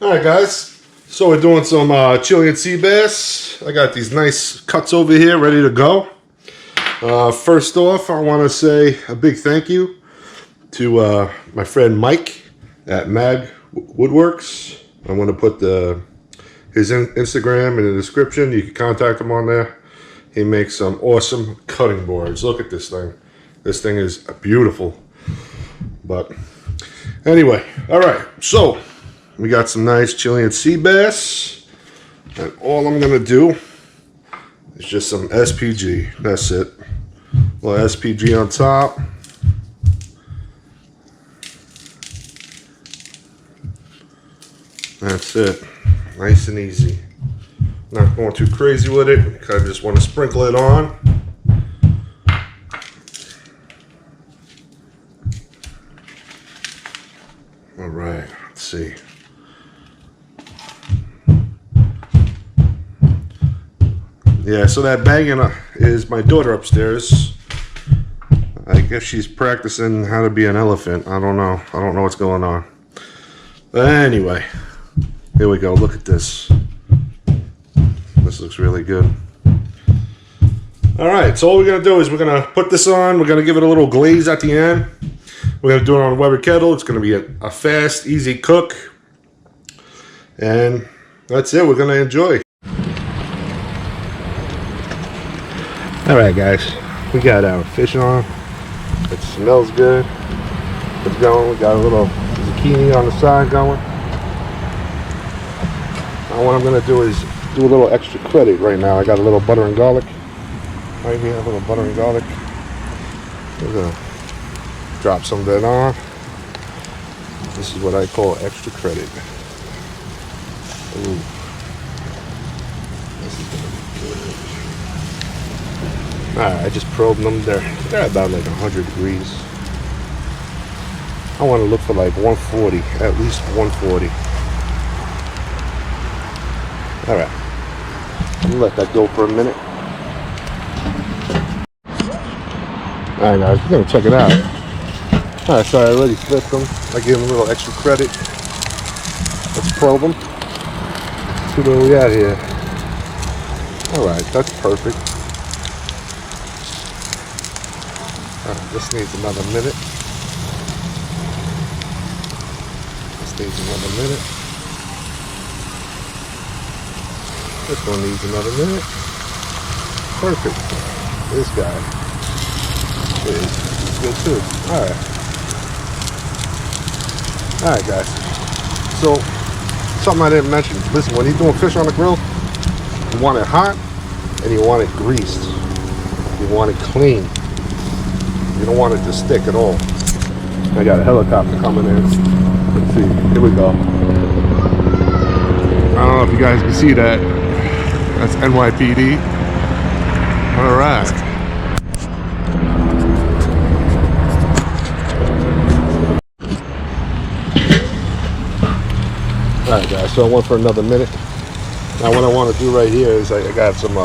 Alright guys, so we're doing some Chilean sea bass. I got these nice cuts over here ready to go. First off, I want to say a big thank you to my friend Mike at Mag Woodworks. I'm going to put his Instagram in the description. You can contact him on there. He makes some awesome cutting boards. Look at this thing. This thing is beautiful. But anyway, alright, so we got some nice Chilean sea bass, and all I'm gonna do is just some SPG. That's it. A little SPG on top. That's it. Nice and easy. Not going too crazy with it because I just want to sprinkle it on. All right, let's see. Yeah, so that banging is my daughter upstairs. I guess she's practicing how to be an elephant. I don't know. I don't know what's going on. But anyway, here we go. Look at this. This looks really good. All right, so all we're going to do is we're going to put this on. We're going to give it a little glaze at the end. We're going to do it on a Weber kettle. It's going to be a fast, easy cook. And that's it. We're going to enjoy. Alright guys, we got our fish on. It smells good. It's going. We got a little zucchini on the side going. Now what I'm going to do is do a little extra credit right now. I got a little butter and garlic. Right here, a little butter and garlic. We're going to drop some of that on. This is what I call extra credit. Ooh. This is going to be good. Alright, I just probed them. They're about like 100 degrees. I want to look for like 140, at least 140. Alright, I'm gonna let that go for a minute. Alright guys, we're gonna check it out. Alright, so I already flipped them. I gave them a little extra credit. Let's probe them. See where we at here. Alright, that's perfect. This needs another minute. This needs another minute. This one needs another minute. Perfect. This guy is good too. Alright. Alright guys. So, something I didn't mention. Listen, when you're doing fish on the grill, you want it hot and you want it greased. You want it clean. You don't want it to stick at all. I got a helicopter coming in. Let's see. Here we go. I don't know if you guys can see that. That's NYPD. All right. All right, guys. So I went for another minute. Now, what I want to do right here is I got some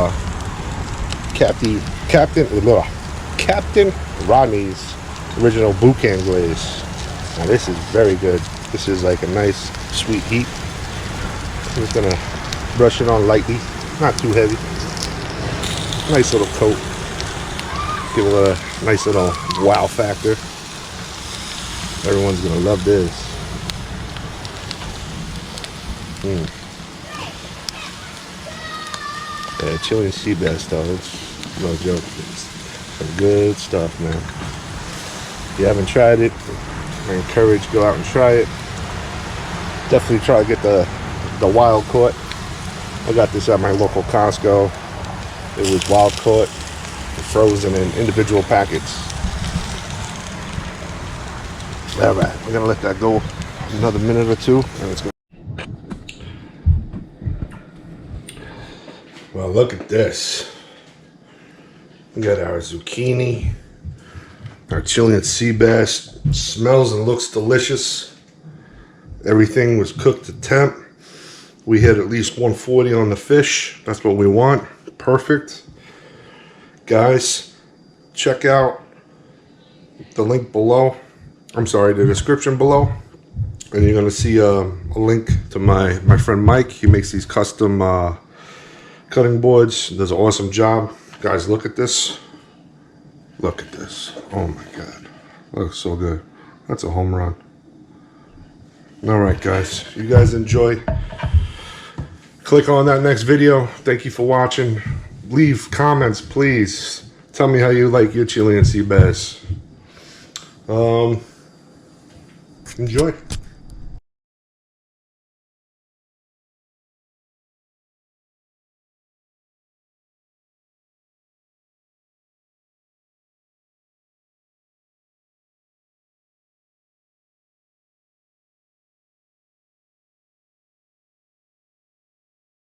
Captain Rodney's original boucan glaze. Now this is very good. This is like a nice sweet heat. I'm just gonna brush it on lightly, not too heavy. Nice little coat. Give it a nice little wow factor. Everyone's gonna love this. Yeah, Chilean sea bass though, it's no joke. It's some good stuff, man. If you haven't tried it, I encourage go out and try it. Definitely try to get the wild caught. I got this at my local Costco. It was wild caught, frozen in individual packets. All right, we're gonna let that go another minute or two, and it's gonna. Well, look at this. We got our zucchini, our Chilean sea bass. Smells and looks delicious. Everything was cooked to temp. We hit at least 140 on the fish. That's what we want. Perfect. Guys, check out the link below. I'm sorry, the description below. And you're gonna see a link to my friend Mike. He makes these custom cutting boards. Does an awesome job. Guys, look at this. Look at this. Oh my God. Looks so good. That's a home run. All right, guys. You guys enjoy. Click on that next video. Thank you for watching. Leave comments, please. Tell me how you like your Chilean sea bass. Enjoy.